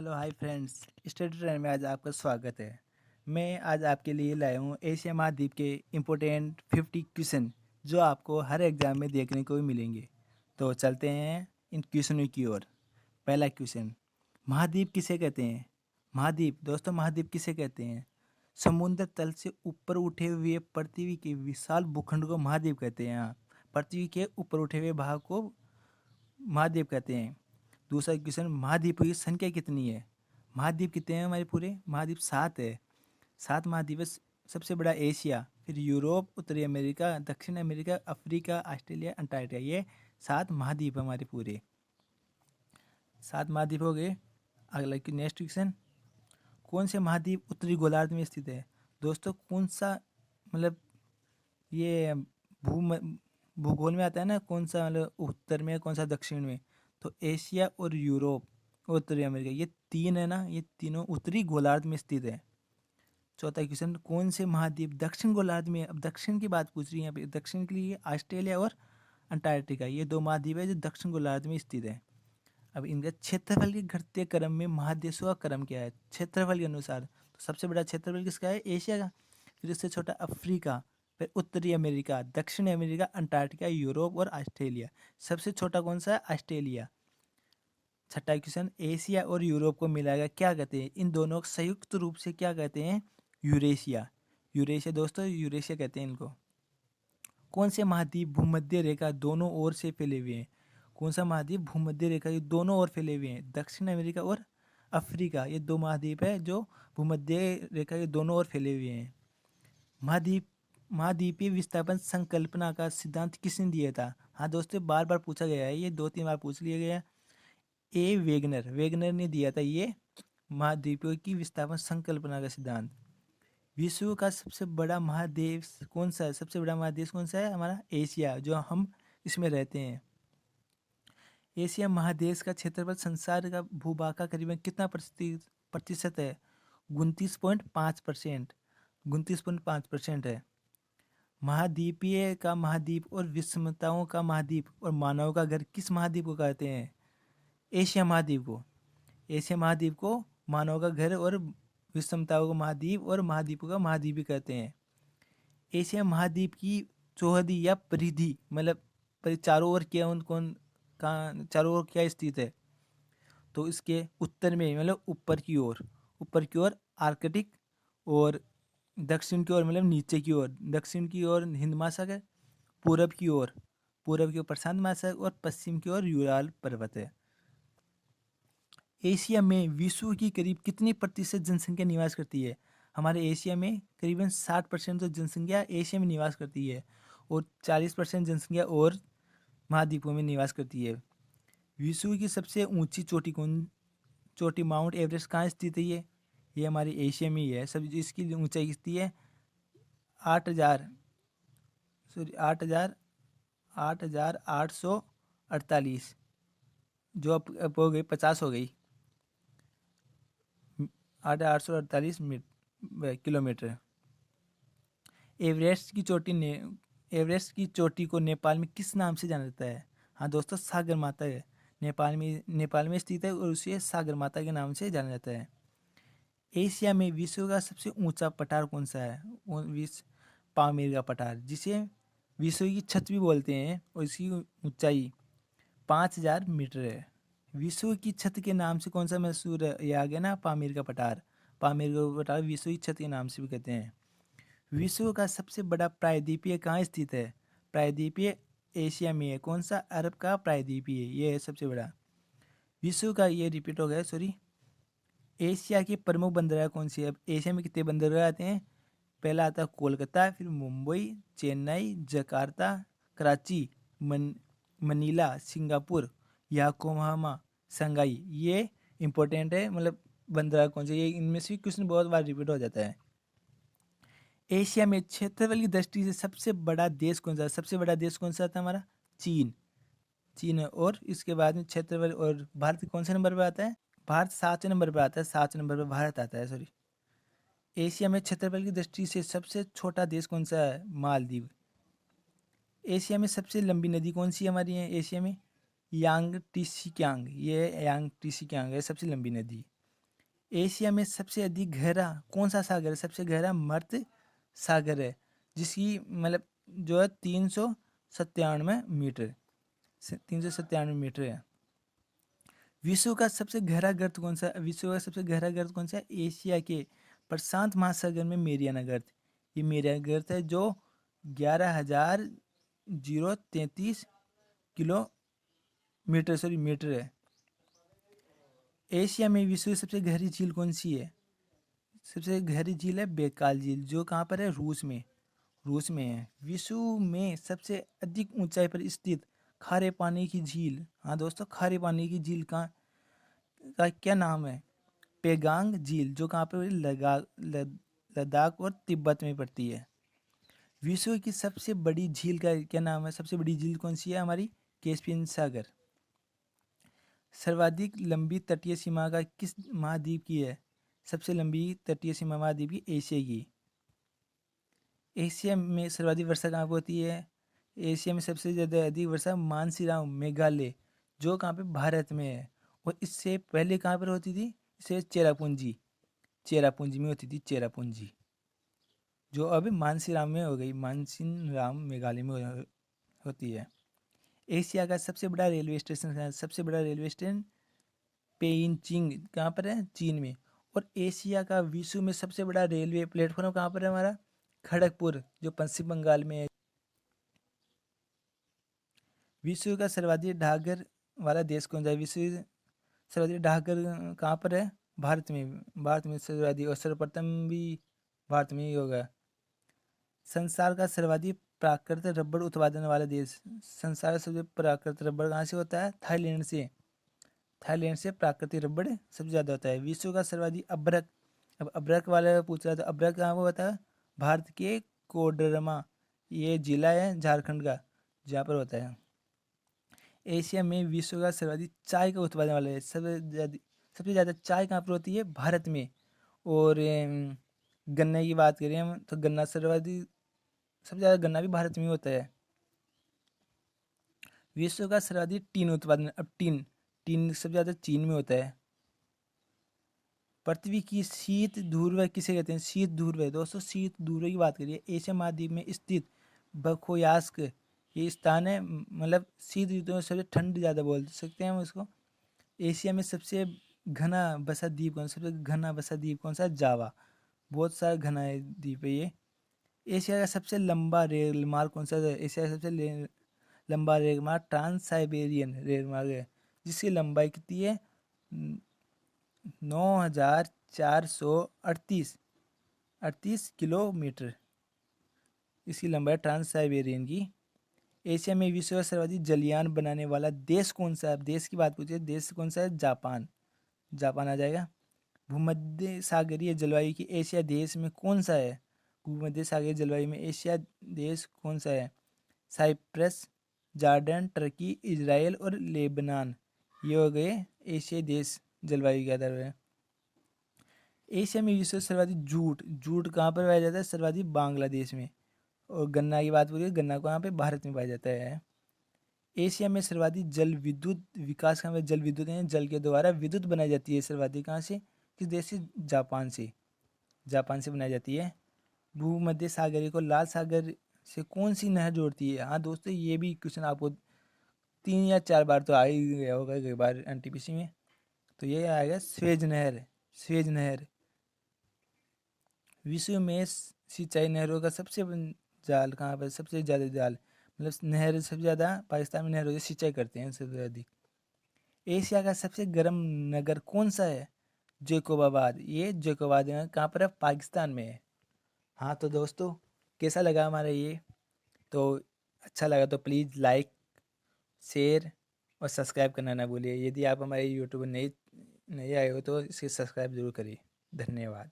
Hello hi friends. Study train में आज आपका स्वागत है। मैं आज आपके लिए लाया हूँ एशिया महाद्वीप के इम्पोर्टेंट 50 क्वेश्चन जो आपको हर एग्जाम में देखने को मिलेंगे। तो चलते हैं इन क्वेश्चनों की ओर। पहला क्वेश्चन, महाद्वीप किसे कहते हैं? महाद्वीप दोस्तों, महाद्वीप किसे कहते हैं? समुद्र तल से ऊपर उठे हुए पृथ्वी के विशाल भूखंड को महाद्वीप कहते हैं। हाँ, पृथ्वी के ऊपर उठे हुए भाग को महाद्वीप कहते हैं। दूसरा क्वेश्चन, महाद्वीपों की संख्या कितनी है? महाद्वीप कितने हैं हमारे पूरे? महाद्वीप 7 है। 7 महाद्वीप है। सबसे बड़ा एशिया, फिर यूरोप, उत्तरी अमेरिका, दक्षिण अमेरिका, अफ्रीका, ऑस्ट्रेलिया, अंटार्कटिका। ये 7 महाद्वीप हमारे पूरे। 7 महाद्वीप हो गए। अगला नेक्स्ट क्वेश्चन, कौन से महाद्वीप उत्तरी गोलार्ध में स्थित है? दोस्तों कौन सा, मतलब ये भू भूगोल में आता है ना, कौन सा मतलब उत्तर में, कौन सा दक्षिण में? तो एशिया और यूरोप और उत्तरी अमेरिका, ये तीन है ना, ये तीनों उत्तरी गोलार्ध में स्थित है। चौथा क्वेश्चन, कौन से महाद्वीप दक्षिण गोलार्ध में? अब दक्षिण की बात पूछ रही है यहाँ पे। दक्षिण के लिए ऑस्ट्रेलिया और अंटार्कटिका, ये 2 महाद्वीप है जो दक्षिण गोलार्ध में स्थित है। अब इनका क्षेत्रफल के घटते क्रम में महादेशों का क्रम क्या है क्षेत्रफल के अनुसार? तो सबसे बड़ा क्षेत्रफल किसका है? एशिया का। फिर उससे छोटा अफ्रीका, फिर उत्तरी अमेरिका, दक्षिण अमेरिका, अंटार्कटिका, यूरोप और ऑस्ट्रेलिया। सबसे छोटा कौन सा है? ऑस्ट्रेलिया। छठा क्वेश्चन, एशिया और यूरोप को मिलाकर क्या कहते हैं? इन दोनों को संयुक्त रूप से क्या कहते हैं? यूरेशिया। यूरेशिया दोस्तों, यूरेशिया कहते हैं इनको। कौन से महाद्वीप भूमध्य रेखा दोनों ओर से फैले हुए हैं? कौन सा महाद्वीप भूमध्य रेखा के दोनों ओर फैले हुए हैं? दक्षिण अमेरिका और अफ्रीका, ये 2 महाद्वीप है जो भूमध्य रेखा के दोनों ओर फैले हुए हैं। महाद्वीपीय विस्थापन संकल्पना का सिद्धांत किसने दिया था? हाँ दोस्तों, बार बार पूछा गया है, ये 2-3 बार पूछ लिया गया। वेगनर, वेगनर ने दिया था ये महाद्वीपों की विस्थापन संकल्पना का सिद्धांत। विश्व का सबसे बड़ा महादेश कौन सा है? सबसे बड़ा महादेश कौन सा है? हमारा एशिया, जो हम इसमें रहते हैं। एशिया महादेश का क्षेत्रफल संसार का भूभाग का करीबन कितना प्रतिशत है? 29.5%। 29.5% है। महाद्वीपीय का महाद्वीप और विषमताओं का महाद्वीप और मानव का घर किस महाद्वीप को कहते हैं? एशिया महाद्वीप को। एशिया महाद्वीप को मानव का घर और विषमताओं का महाद्वीप और महाद्वीपों का महाद्वीप भी कहते हैं। एशिया महाद्वीप की चौहदी या परिधि, मतलब चारों ओर क्या, उन कौन कहाँ चारों ओर क्या स्थित है? तो इसके उत्तर में, मतलब ऊपर की ओर आर्कटिक, और दक्षिण की ओर मतलब नीचे की ओर, दक्षिण की ओर हिंद महासागर, पूरब की ओर प्रशांत महासागर, और पश्चिम की ओर यूराल पर्वत है। एशिया में विश्व की करीब कितनी प्रतिशत जनसंख्या निवास करती है? हमारे एशिया में करीबन 60% तो जनसंख्या एशिया में निवास करती है, और 40% जनसंख्या और महाद्वीपों में निवास करती है। विश्व की सबसे ऊंची चोटी माउंट एवरेस्ट कहाँ स्थित है? ये हमारे एशिया में ही है। सब इसकी ऊंचाई कितनी है? 8,000 सॉरी 8,848, जो अब हो गई 50 हो गई। 8,848 किलोमीटर। एवरेस्ट की चोटी को नेपाल में किस नाम से जाना जाता है? हाँ दोस्तों, सागर माता है। नेपाल में स्थित है और उसे सागर माता के नाम से जाना जाता है। एशिया में विश्व का सबसे ऊंचा पठार कौन सा है? वो पामीर का पठार, जिसे विश्व की छत भी बोलते हैं, और इसकी ऊंचाई 5,000 मीटर है। विश्व की छत के नाम से कौन सा मशहूर है? ये आ गया ना, पामीर का पठार। पामीर का पठार विश्व की छत के नाम से भी कहते हैं। विश्व का सबसे बड़ा प्रायद्वीपीय कहाँ स्थित है? प्रायद्वीपीय एशिया में है। कौन सा? अरब का प्रायद्वीपीय, ये है सबसे बड़ा। विश्व का, ये रिपीट हो गया सॉरी। एशिया की प्रमुख बंदरगाह कौन सी है? अब एशिया में कितने बंदरगाह आते हैं? पहला आता है कोलकाता, फिर Mumbai, Chennai, Jakarta, Karachi, Manila, Singapore, Yokohama, Shanghai. ये इंपॉर्टेंट है, मतलब बंदरगाह कौन से? ये इनमें से क्वेश्चन बहुत बार रिपीट हो जाता है। एशिया में क्षेत्रफल की दृष्टि से सबसे बड़ा देश कौन सा? सबसे बड़ा देश कौन सा था हमारा? चीन है। और इसके बाद में क्षेत्रफल, और भारत कौन से नंबर पर आता है? भारत 7वें नंबर पर आता है। 7वें नंबर पर भारत आता है, सॉरी। एशिया में क्षेत्रफल की दृष्टि से सबसे छोटा देश कौन सा है? मालदीव। एशिया में सबसे लंबी नदी कौन सी हमारी है एशिया में? यांग टीसी क्यांग, ये यांग टीसी क्यांग है सबसे लंबी नदी। एशिया में सबसे अधिक गहरा कौन सा सागर है? सबसे गहरा मर्त सागर है, जिसकी मतलब जो है 397 मीटर, 397 मीटर है। विश्व का सबसे गहरा गर्त कौन सा? विश्व का सबसे गहरा गर्त कौन सा है? एशिया के प्रशांत महासागर में मेरियाना गर्त। ये मेरियाना गर्त है जो 11,033 मीटर है। एशिया में विश्व की सबसे गहरी झील कौन सी है? सबसे गहरी झील है बैकाल झील, जो कहाँ पर है? रूस में, रूस में है। विश्व में सबसे अधिक ऊंचाई पर स्थित खारे पानी की झील, हाँ दोस्तों, खारे पानी की झील का क्या नाम है? पेगांग झील, जो कहाँ पर लद्दाख और तिब्बत में पड़ती है। विश्व की सबसे बड़ी झील का क्या नाम है? सबसे बड़ी झील कौन सी है? हमारी कैस्पियन सागर। सर्वाधिक लंबी तटीय सीमा का किस महाद्वीप की है? सबसे लंबी तटीय सीमा महाद्वीप की एशिया की। एशिया में सर्वाधिक वर्षा कहाँ पर होती है? एशिया में सबसे ज़्यादा अधिक वर्षा मानसीराम मेघालय, जो कहाँ पे? भारत में है। और इससे पहले कहाँ पर होती थी? इससे चेरापूंजी, चेरापूंजी में होती थी, चेरापूंजी, जो अब मानसीराम में हो गई, मानसीराम मेघालय में होती है। एशिया का सबसे बड़ा रेलवे स्टेशन है? सबसे बड़ा रेलवे स्टेशन पेइचिंग, कहाँ पर है? चीन में। और एशिया का विश्व में सबसे बड़ा रेलवे प्लेटफॉर्म कहाँ पर है? हमारा खड़गपुर, जो पश्चिम बंगाल में है। विश्व का सर्वाधिक डाकघर वाला देश कौन सा है? विश्व की सर्वाधिक डाकघर कहाँ पर है? भारत में, भारत में सर्वाधिक, और सर्वप्रथम भी भारत में ही होगा। संसार का सर्वाधिक प्राकृतिक रबड़ उत्पादन वाला देश, संसार का सबसे प्राकृतिक रबड़ कहाँ से होता है? थाईलैंड से, थाईलैंड से प्राकृतिक रबड़ सबसे ज़्यादा होता है। विश्व का सर्वाधिक अभ्रक, अब अभ्रक वाला पूछ रहा था, अभ्रक कहाँ वो होता है? भारत के कोडरमा, ये जिला है झारखंड का, जहाँ पर होता है। एशिया में विश्व का सर्वाधिक चाय का उत्पादन वाला है, सबसे ज़्यादा चाय कहाँ पर होती है? भारत में। और गन्ने की बात करें हम तो गन्ना सर्वाधिक, सबसे ज़्यादा गन्ना भी भारत में ही होता है। विश्व का सर्वाधिक टीन उत्पादन, अब टीन, टीन सबसे ज़्यादा चीन में होता है। पृथ्वी की शीत ध्रुव किसे कहते हैं? शीत ध्रुव, दोस्तों शीत ध्रुव की बात करिए, एशिया महाद्वीप में स्थित बखोयास्क ये स्थान है, मतलब शीत ऋतु में सबसे ठंड ज़्यादा बोल सकते हैं हम उसको। एशिया में सबसे घना बसा द्वीप कौन सा? सबसे घना बसा द्वीप कौन सा? जावा, बहुत सारा घना है द्वीप है ये। एशिया का सबसे लंबा रेल मार्ग कौन सा है? एशिया का सबसे लंबा रेल मार्ग ट्रांस साइबेरियन रेल मार्ग है, जिसकी लंबाई कितनी है? 9,438 किलोमीटर, इसकी लंबाई ट्रांस साइबेरियन की। एशिया में विश्व का सर्वाधिक जलयान बनाने वाला देश कौन सा है? देश की बात पूछिए, देश कौन सा है? जापान, जापान आ जाएगा। भूमध्य सागरीय जलवायु की एशिया देश में कौन सा है? भूमध्य सागरीय जलवायु में एशिया देश कौन सा है? साइप्रस, जॉर्डन, टर्की, इजराइल और लेबनान, ये हो गए एशियाई देश जलवायु के आधार पर। एशिया में विश्व सर्वाधिक जूट, जूट कहाँ पर पाया जाता है? सर्वाधिक बांग्लादेश में। और गन्ना की बात करिए, गन्ना कहाँ पे? भारत में पाया जाता है। एशिया में सर्वाधिक जल विद्युत विकास कहाँ पे? जल विद्युत है, जल के द्वारा विद्युत बनाई जाती है सर्वाधिक, कहाँ से? किस देश से? जापान से, जापान से बनाई जाती है। भूमध्य सागरीय को लाल सागर से कौन सी नहर जोड़ती है? हाँ दोस्तों, ये भी क्वेश्चन आपको 3 या 4 बार तो आ ही गया होगा कई बार एनटीपीसी में। तो ये आएगा स्वेज नहर, स्वेज नहर। विश्व में सिंचाई नहरों का सबसे जाल कहाँ पर? सबसे ज़्यादा जाल, मतलब नहर सबसे ज़्यादा पाकिस्तान में नहरों से सिंचाई करते हैं सबसे अधिक। एशिया का सबसे गर्म नगर कौन सा है? जैकोबाबाद, ये जैकोबाबाद कहाँ पर है? पाकिस्तान में है। हाँ तो दोस्तों, कैसा लगा हमारा ये? तो अच्छा लगा तो प्लीज़ लाइक, शेयर और सब्सक्राइब करना ना भूलिए। यदि आप हमारे यूट्यूब नए नए आए हो तो इसे सब्सक्राइब जरूर करिए। धन्यवाद।